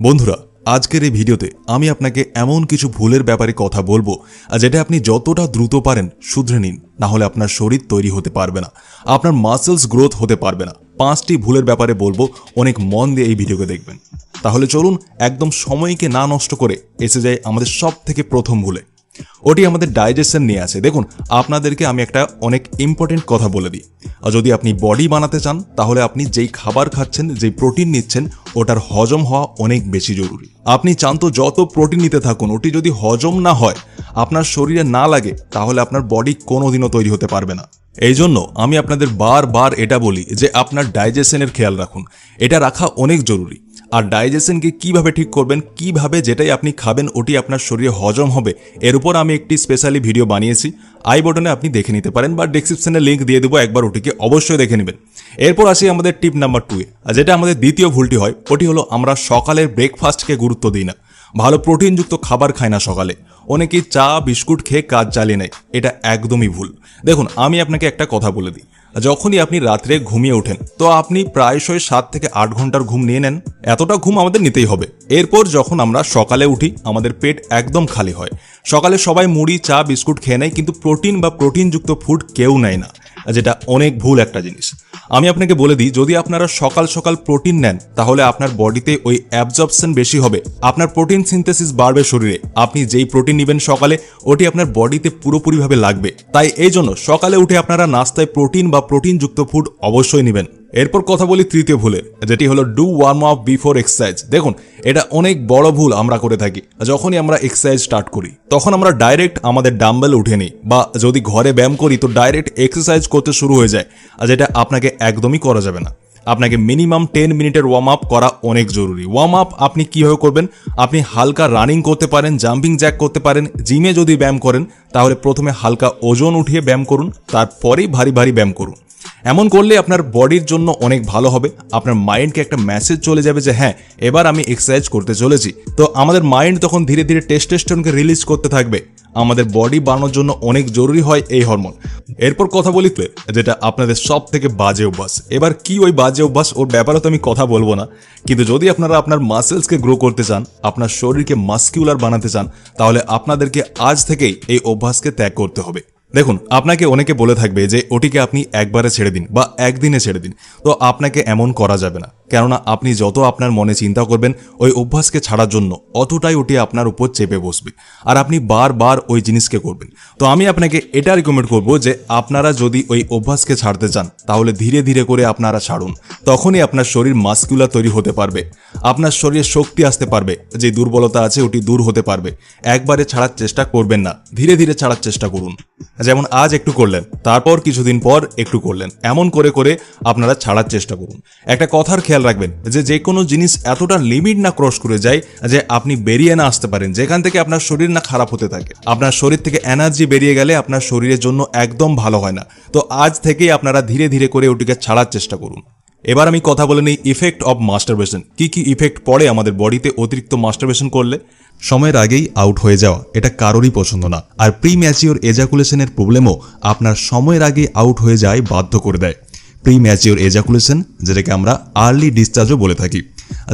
বন্ধুরা, আজকের এই ভিডিওতে আমি আপনাকে এমন কিছু ভুলের ব্যাপারে কথা বলবো যেটা আপনি যতটা দ্রুত পারেন শুধরে নিন, না হলে আপনার শরীর তৈরি হতে পারবে না, আপনার মাসেলস গ্রোথ হতে পারবে না। 5টি ভুলের ব্যাপারে বলবো, অনেক মন দিয়ে এই ভিডিওকে দেখবেন। তাহলে চলুন একদম সময়কে না নষ্ট করে এসে যাই আমাদের সব থেকে প্রথম ভুলে। ওটি আমাদের ডাইজেশন নিয়ে আছে। দেখুন, আপনাদেরকে আমি একটা অনেক ইম্পর্টেন্ট কথা বলে দিই। যদি আপনি বডি বানাতে চান তাহলে আপনি যেই খাবার খাচ্ছেন, যেই প্রোটিন নিচ্ছেন, ওটার হজম হওয়া অনেক বেশি জরুরি। আপনি চান তো যত প্রোটিন নিতে থাকুন, ওটি যদি হজম না হয়, আপনার শরীরে না লাগে, তাহলে আপনার বডি কোনোদিনও তৈরি হতে পারবে না। এই জন্য আমি আপনাদের বারবার এটা বলি যে আপনার ডাইজেশনের খেয়াল রাখুন। এটা রাখা অনেক জরুরি। আর ডাইজেশনকে কিভাবে ঠিক করবেন, কিভাবে যেটাই আপনি খাবেন ওটি আপনার শরীরে হজম হবে, এর উপর আমি একটি স্পেশালি ভিডিও বানিয়েছি। আই বটনে আপনি দেখে নিতে পারেন বা ডেসক্রিপশনে লিঙ্ক দিয়ে দেবো, একবার ওটিকে অবশ্যই দেখে নেবেন। এরপর আসি আমাদের টিপ নাম্বার 2 এ, যেটা আমাদের দ্বিতীয় ভুলটি হয়। ওটি হলো আমরা সকালের ব্রেকফাস্টকে গুরুত্ব দিই না, ভালো প্রোটিনযুক্ত খাবার খায় না সকালে। অনেকেই চা বিস্কুট খেয়ে কাজ চালিয়ে নেয়। এটা একদমই ভুল। দেখুন, আমি আপনাকে একটা কথা বলে দিই। যখনই আপনি রাত্রে ঘুমিয়ে ওঠেন, তো আপনি প্রায়শই 7 থেকে 8 ঘন্টার ঘুম নিয়ে নেন। এতটা ঘুম আমাদের নিতেই হবে। এরপর যখন আমরা সকালে উঠি, আমাদের পেট একদম খালি হয়। সকালে সবাই মুড়ি চা বিস্কুট খেয়ে নেয়, কিন্তু প্রোটিন বা প্রোটিনযুক্ত ফুড কেউ নেয় না, যেটা অনেক ভুল একটা জিনিস। আমি আপনাকে বলে দিই, যদি আপনারা সকাল সকাল প্রোটিন নেন, তাহলে আপনার বডিতে ওই অ্যাবজর্পশন বেশি হবে, আপনার প্রোটিন সিনথেসিস বাড়বে শরীরে। আপনি যেই প্রোটিন নেবেন সকালে, ওটি আপনার বডিতে পুরোপুরিভাবে লাগবে। তাই এই জন্য সকালে উঠে আপনারা নাস্তায় প্রোটিন বা প্রোটিনযুক্ত ফুড অবশ্যই নেবেন। এরপর কথা বলি তৃতীয় ভুলের, যেটি হলো do warm up before exercise. দেখুন, এটা অনেক বড় ভুল আমরা করে থাকি। যখনই আমরা এক্সারসাইজ স্টার্ট করি, তখন আমরা ডাইরেক্ট আমাদের ডাম্বেল উঠে নিই, বা যদি ঘরে ব্যায়াম করি তো ডাইরেক্ট এক্সারসাইজ করতে শুরু হয়ে যায়, যেটা আপনাকে একদমই করা যাবে না। আপনাকে মিনিমাম 10 মিনিটের ওয়ার্ম আপ করা অনেক জরুরি। ওয়ার্ম আপ আপনি কীভাবে করবেন? আপনি হালকা রানিং করতে পারেন, জাম্পিং জ্যাক করতে পারেন। জিমে যদি ব্যায়াম করেন, তাহলে প্রথমে হালকা ওজন উঠিয়ে ব্যায়াম করুন, তারপরেই ভারী ভারী ব্যায়াম করুন। এমন করলে আপনার বডির জন্য অনেক ভালো হবে। আপনার মাইন্ডকে একটা মেসেজ চলে যাবে যে হ্যাঁ, এবার আমি এক্সারসাইজ করতে চলেছি। তো আমাদের মাইন্ড তখন ধীরে ধীরে টেস্টোস্টেরনকে রিলিজ করতে থাকবে। আমাদের বডি বানানোর জন্য অনেক জরুরি হয় এই হরমোন। এরপর কথা বলি যেটা আপনাদের সব থেকে বাজে অভ্যাস। এবার কি ওই বাজে অভ্যাস, ওর ব্যাপারে তো আমি কথা বলবো না, কিন্তু যদি আপনারা আপনার মাসেলসকে গ্রো করতে চান, আপনার শরীরকে মাস্কিউলার বানাতে চান, তাহলে আপনাদেরকে আজ থেকেই এই অভ্যাসকে ত্যাগ করতে হবে। দেখুন, আপনাকে অনেকে বলে থাকবে যে ওটিকে আপনি একবারে ছেড়ে দিন বা একদিনে ছেড়ে দিন। তো আপনাকে এমন করা যাবে না, কেননা আপনি যত আপনার মনে চিন্তা করবেন ওই অভ্যাসকে ছাড়ার জন্য, অতটাই ওটি আপনার উপর চেপে বসবে, আর আপনি বারবার ওই জিনিসকে করবেন। তো আমি আপনাকে এটা রিকমেন্ড করব যে আপনারা যদি ওই অভ্যাসকে ছাড়তে চান, তাহলে ধীরে ধীরে করে আপনারা ছাড়ুন। তখনই আপনার শরীর মাস্কুলার তৈরি হতে পারবে, আপনার শরীরে শক্তি আসতে পারবে, যে দুর্বলতা আছে ওটি দূর হতে পারবে। একবারে ছাড়ার চেষ্টা করবেন না, ধীরে ধীরে ছাড়ার চেষ্টা করুন। যেমন আজ একটু করলেন, তারপর কিছুদিন পর একটু করলেন, এমন করে করে আপনারা ছাড়ার চেষ্টা করুন। একটা কথার খেয়াল রাখবেন যে কোনো জিনিস এতটা লিমিট না ক্রস করে যায় যে আপনি বেরিয়ে না আসতে পারেন, যেখান থেকে আপনার শরীর না খারাপ হতে থাকে। আপনার শরীর থেকে এনার্জি বেরিয়ে গেলে আপনার শরীরের জন্য একদম ভালো হয় না। তো আজ থেকেই আপনারা ধীরে ধীরে করে ওটিকে ছাড়ার চেষ্টা করুন। এবার আমি কথা বলে নিই ইফেক্ট অফ মাস্টারবেশন। কি কি ইফেক্ট পড়ে আমাদের বডিতে অতিরিক্ত মাস্টারবেশন করলে? সময়ের আগেই আউট হয়ে যাওয়া, এটা কারোরই পছন্দ না। আর প্রি ম্যাচিওর এজাকুলেশনের প্রবলেমও আপনার সময়ের আগে আউট হয়ে যায় বাধ্য করে দেয়। প্রি ম্যাচিওর এজাকুলেশন, যেটাকে আমরা আর্লি ডিসচার্জও বলে থাকি,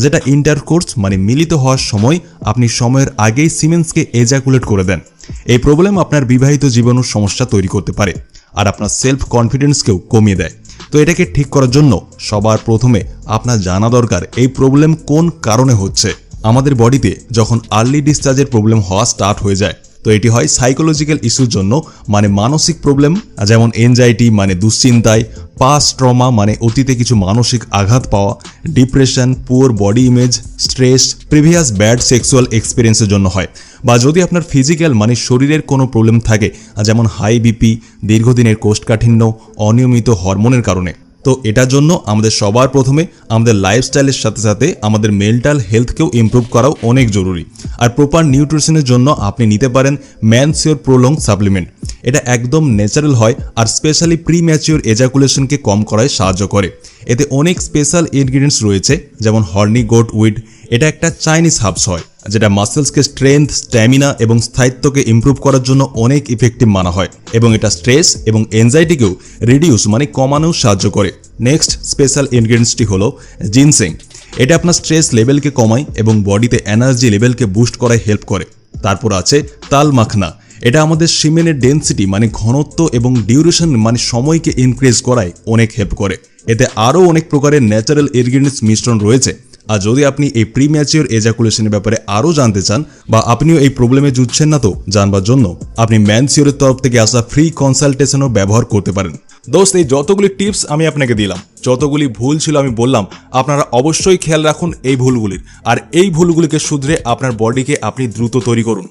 যেটা ইন্টারকোর্স মানে মিলিত হওয়ার সময় আপনি সময়ের আগেই সিমেন্সকে এজাকুলেট করে দেন। এই প্রবলেম আপনার বিবাহিত জীবনের সমস্যা তৈরি করতে পারে, আর আপনার সেলফ কনফিডেন্সকেও কমিয়ে দেয়। তো এটাকে ঠিক করার জন্য সবার প্রথমে আপনার জানা দরকার এই প্রবলেম কোন কারণে হচ্ছে। আমাদের বডিতে যখন আর্লি ডিসচার্জের প্রবলেম হওয়া স্টার্ট হয়ে যায়, তো এটি হয় সাইকোলজিক্যাল ইস্যুর জন্য, মানে মানসিক প্রবলেম, যেমন এনজাইটি মানে দুশ্চিন্তায়, পাস্ট ট্রমা মানে অতীতে কিছু মানসিক আঘাত পাওয়া, depression, poor body image, stress, previous bad sexual এক্সপিরিয়েন্সের জন্য হয়। বা যদি আপনার ফিজিক্যাল মানে শরীরের কোনো প্রবলেম থাকে, যেমন হাই বিপি, দীর্ঘদিনের কোষ্ঠকাঠিন্য, অনিয়মিত হরমোনের কারণে। তো এটার জন্য আমাদের সবার প্রথমে আমাদের লাইফস্টাইলের সাথে সাথে আমাদের মেন্টাল হেলথকেও ইমপ্রুভ করাও অনেক জরুরি। আর প্রপার নিউট্রিশনের জন্য আপনি নিতে পারেন ম্যানসিওর প্রোলং সাপ্লিমেন্ট। এটা একদম ন্যাচারাল হয়, আর স্পেশালি প্রি ম্যাচিওর এজাকুলেশনকে কম করায় সাহায্য করে। এতে অনেক স্পেশাল ইনগ্রিডিয়েন্টস রয়েছে, যেমন হর্নি গোট উইড। এটা একটা চাইনিজ হার্বস হয়, যেটা মাসেলসকে স্ট্রেংথ, স্ট্যামিনা এবং স্থায়িত্বকে ইমপ্রুভ করার জন্য অনেক ইফেক্টিভ মানা হয়, এবং এটা স্ট্রেস এবং এনজাইটিকেও রিডিউস মানে কমানোও সাহায্য করে। নেক্সট স্পেশাল ইনগ্রিডিয়েন্টসটি হলো জিনসেং। এটা আপনার স্ট্রেস লেভেলকে কমায় এবং বডিতে এনার্জি লেভেলকে বুস্ট করায় হেল্প করে। তারপর আছে তাল মাখনা। এটা আমাদের সিমেনের ডেন্সিটি মানে ঘনত্ব এবং ডিউরেশন মানে সময়কে ইনক্রিজ করায় অনেক হেল্প করে। এতে আরও অনেক প্রকারের ন্যাচারাল ইনগ্রিডিয়েন্টস মিশ্রণ রয়েছে। আর যদি আপনি এই প্রিম্যাচিওর এজাকুলেশনের ব্যাপারে আরও জানতে চান বা আপনিও এই প্রবলেমে যুঝছেন না তো জানবার জন্য আপনি ম্যানসিওরের তরফ থেকে আসা ফ্রি কনসালটেশনও ব্যবহার করতে পারেন। দোস্ত, এই যতগুলি টিপস আমি আপনাকে দিলাম, যতগুলি ভুল ছিল আমি বললাম, আপনারা অবশ্যই খেয়াল রাখুন এই ভুলগুলির, আর এই ভুলগুলিকে শুধরে আপনার বডিকে আপনি দ্রুত তৈরি করুন।